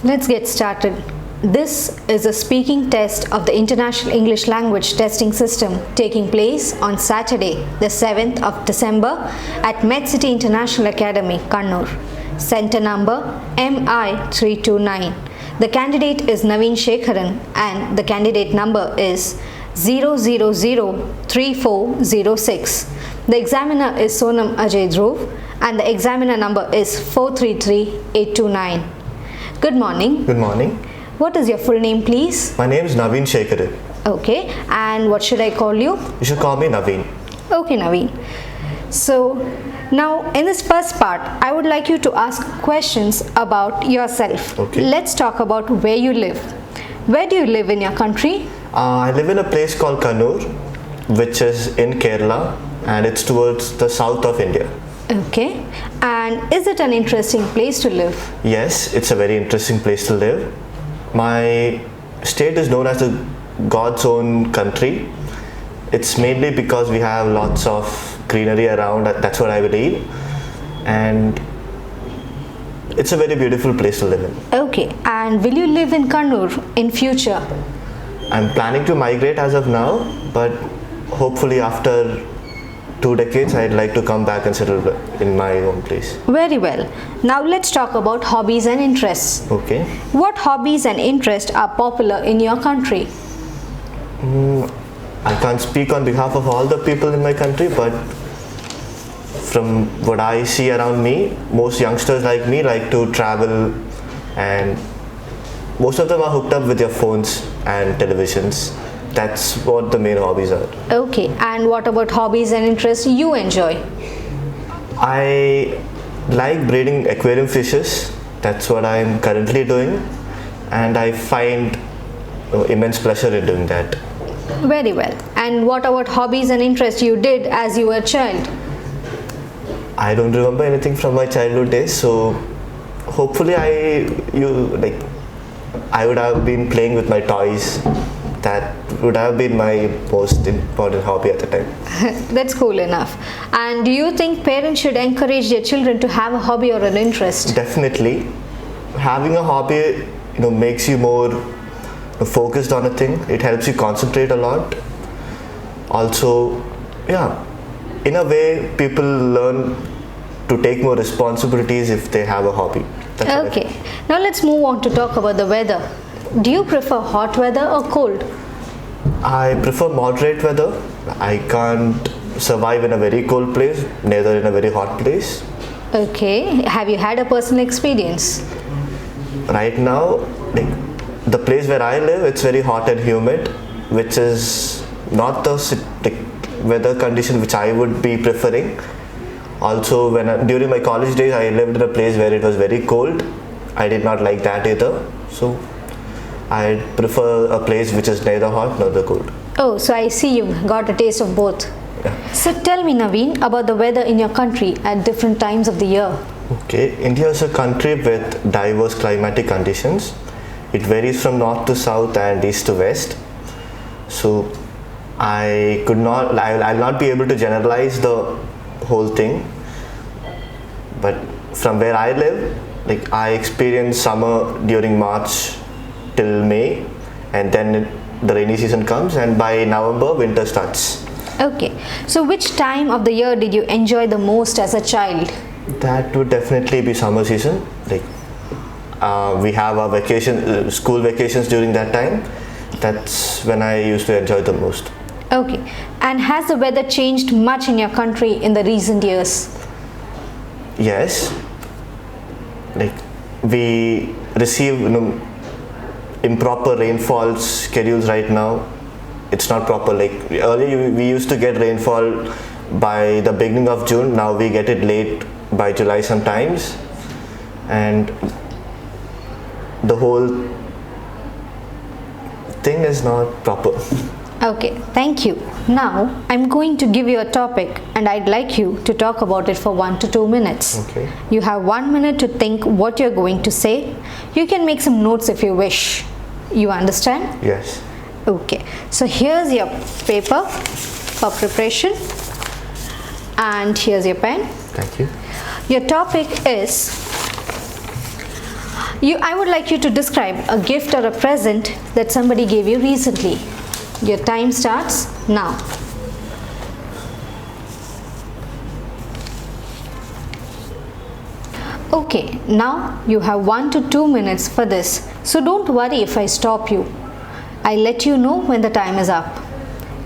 Let's get started. This is a speaking test of the International English Language Testing System taking place on Saturday, the 7th of December at MedCity International Academy, Kannur. Center number MI329. The candidate is Naveen Shekharan and the candidate number is 0003406. The examiner is Sonam Ajay Dhruv and the examiner number is 433829. Good morning. Good morning. What is your full name, please? My name is Naveen Shekharan. Okay, and what should I call you? You should call me Naveen. Okay, Naveen. So, now in this first part, I would like you to ask questions about yourself. Okay. Let's talk about where you live. Where do you live in your country? I live in a place called Kannur, which is in Kerala, and it's towards the south of India. Okay, and is it an interesting place to live? Yes, it's a very interesting place to live. My state is known as the God's own country. It's mainly because we have lots of greenery around, that's what I believe. And it's a very beautiful place to live in. Okay, and will you live in Kannur in future? I'm planning to migrate as of now, but hopefully after 2 decades, I'd like to come back and settle in my own place. Very well. Now let's talk about hobbies and interests. Okay. What hobbies and interests are popular in your country? I can't speak on behalf of all the people in my country, but from what I see around me, most youngsters like me like to travel, and most of them are hooked up with their phones and televisions. That's what the main hobbies are. Okay, and what about hobbies and interests you enjoy? I like breeding aquarium fishes. That's what I'm currently doing, and I find immense pleasure in doing that. Very well. And what about hobbies and interests you did as you were a child? I don't remember anything from my childhood days, so hopefully I would have been playing with my toys. That would have been my most important hobby at the time. That's cool enough. And do you think parents should encourage their children to have a hobby or an interest? Definitely. Having a hobby, makes you more focused on a thing. It helps you concentrate a lot. Also, in a way, people learn to take more responsibilities if they have a hobby. Okay. Now let's move on to talk about the weather. Do you prefer hot weather or cold? I prefer moderate weather. I can't survive in a very cold place, neither in a very hot place. Okay. Have you had a personal experience? Right now, the place where I live, it's very hot and humid, which is not the weather condition which I would be preferring. Also, during my college days, I lived in a place where it was very cold. I did not like that either. So I prefer a place which is neither hot nor the cold. Oh, so I see you got a taste of both. Yeah. So tell me, Naveen, about the weather in your country at different times of the year. Okay, India is a country with diverse climatic conditions. It varies from north to south and east to west. So I'll not be able to generalize the whole thing. But from where I live, I experience summer during March till May, and then the rainy season comes, and by November winter starts. Okay, so which time of the year did you enjoy the most as a child? That would definitely be summer season. We have our school vacations during that time. That's when I used to enjoy the most. Okay, and has the weather changed much in your country in the recent years? Yes. We receive improper rainfall schedules right now. It's not proper. Earlier we used to get rainfall by the beginning of June. Now we get it late by July sometimes, and the whole thing is not proper. Okay, thank you. Now I'm going to give you a topic and I'd like you to talk about it for 1 to 2 minutes. Okay. You have 1 minute to think what you're going to say. You can make some notes if you wish. You understand? Yes. Okay, so here's your paper for preparation and here's your pen. Thank you. Your topic is I would like you to describe a gift or a present that somebody gave you recently. Your time starts now. Okay, now you have 1 to 2 minutes for this, so don't worry if I stop you. I'll let you know when the time is up.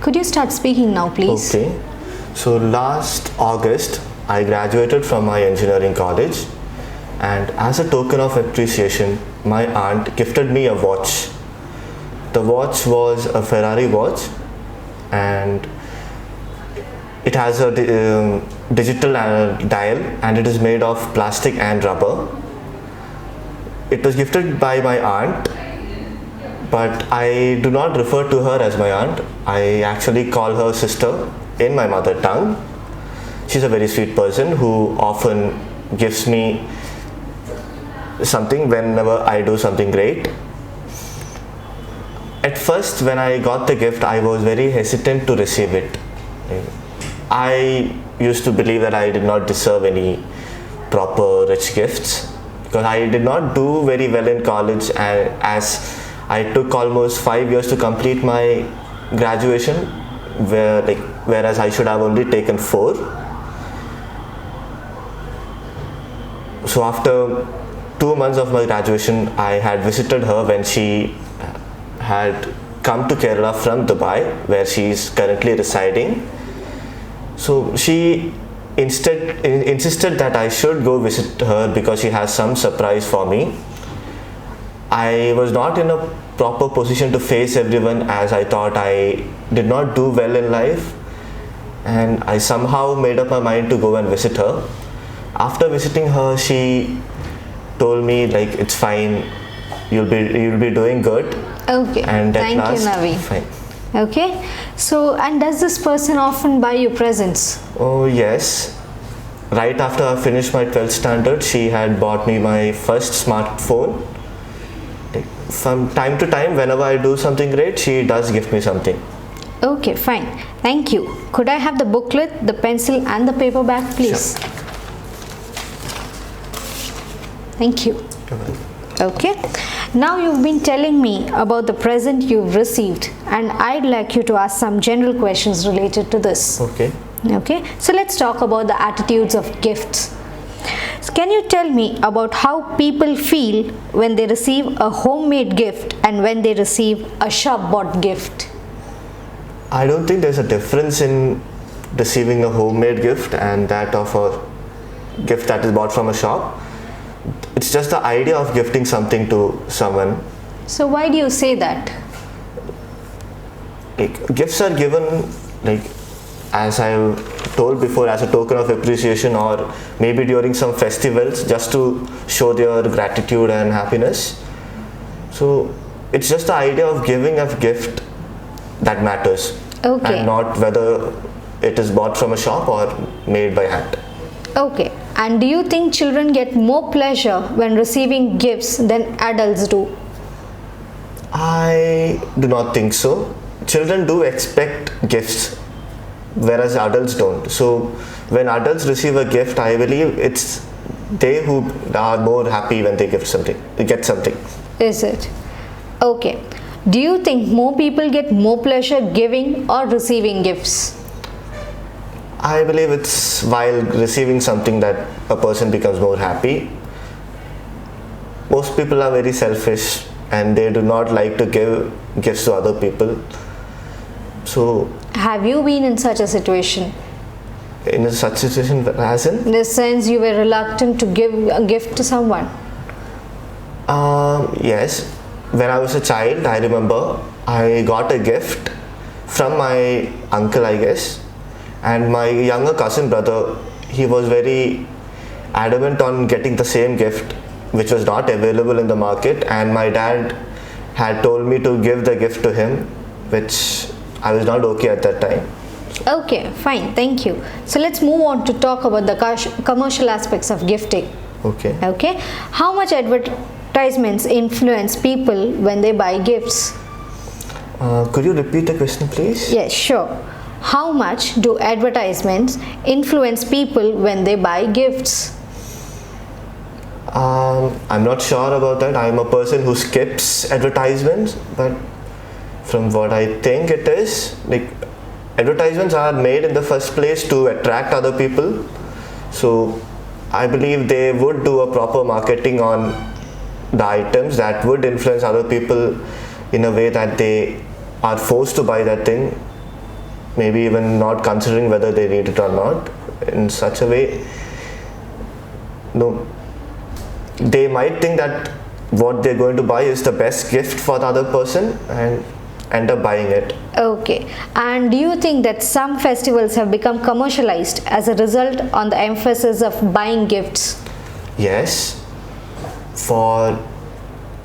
Could you start speaking now, please? Okay. So last August, I graduated from my engineering college, and as a token of appreciation, my aunt gifted me a watch. The watch was a Ferrari watch, and it has a digital dial, and it is made of plastic and rubber. It was gifted by my aunt, but I do not refer to her as my aunt. I actually call her sister in my mother tongue. She's a very sweet person who often gives me something whenever I do something great. At first, when I got the gift, I was very hesitant to receive it. I used to believe that I did not deserve any proper rich gifts because I did not do very well in college, and as I took almost 5 years to complete my graduation, whereas I should have only taken 4. So after 2 months of my graduation, I had visited her when she had come to Kerala from Dubai, where she is currently residing. So she insisted that I should go visit her because she has some surprise for me. I was not in a proper position to face everyone, as I thought I did not do well in life, and I somehow made up my mind to go and visit her. After visiting her, she told me it's fine, you'll be doing good. Okay, and at thank last, you, Navi. Fine. Okay, so and does this person often buy you presents? Oh yes. Right after I finished my 12th standard, she had bought me my first smartphone. From time to time, whenever I do something great, she does give me something. Okay, fine. Thank you. Could I have the booklet, the pencil and the paperback, please? Sure. Thank you. Okay. Now you've been telling me about the present you've received, and I'd like you to ask some general questions related to this. Okay. Okay. So let's talk about the attitudes of gifts. So can you tell me about how people feel when they receive a homemade gift and when they receive a shop-bought gift? I don't think there's a difference in receiving a homemade gift and that of a gift that is bought from a shop. It's just the idea of gifting something to someone. So why do you say that? Gifts are given, as I told before, as a token of appreciation, or maybe during some festivals, just to show their gratitude and happiness. So it's just the idea of giving a gift that matters. Okay. And not whether it is bought from a shop or made by hand. Okay. And do you think children get more pleasure when receiving gifts than adults do? I do not think so. Children do expect gifts, whereas adults don't. So when adults receive a gift, I believe it's they who are more happy when they get something. Is it? Okay. Do you think more people get more pleasure giving or receiving gifts? I believe it's while receiving something that a person becomes more happy. Most people are very selfish and they do not like to give gifts to other people. So have you been in such a situation? In such a situation, as in the sense you were reluctant to give a gift to someone? Yes. When I was a child, I remember I got a gift from my uncle, I guess, and my younger cousin brother, he was very adamant on getting the same gift which was not available in the market, and my dad had told me to give the gift to him, which I was not okay at that time. Okay, fine, thank you. So let's move on to talk about the commercial aspects of gifting. Okay. How much advertisements influence people when they buy gifts? Could you repeat the question, please? Yes, sure. How much do advertisements influence people when they buy gifts? I'm not sure about that. I'm a person who skips advertisements, but from what I think it is, like, advertisements are made in the first place to attract other people. So I believe they would do a proper marketing on the items that would influence other people in a way that they are forced to buy that thing, maybe even not considering whether they need it or not. In such a way, no, they might think that what they're going to buy is the best gift for the other person and end up buying it. Okay. And do you think that some festivals have become commercialized as a result on the emphasis of buying gifts? Yes. For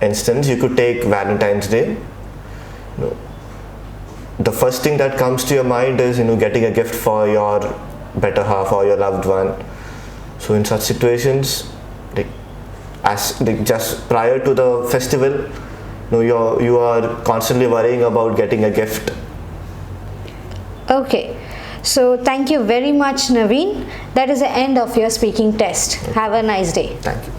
instance, you could take Valentine's Day. No. The first thing that comes to your mind is, getting a gift for your better half or your loved one. So in such situations, just prior to the festival, you are constantly worrying about getting a gift. Okay. So thank you very much, Naveen. That is the end of your speaking test. Have a nice day. Thank you.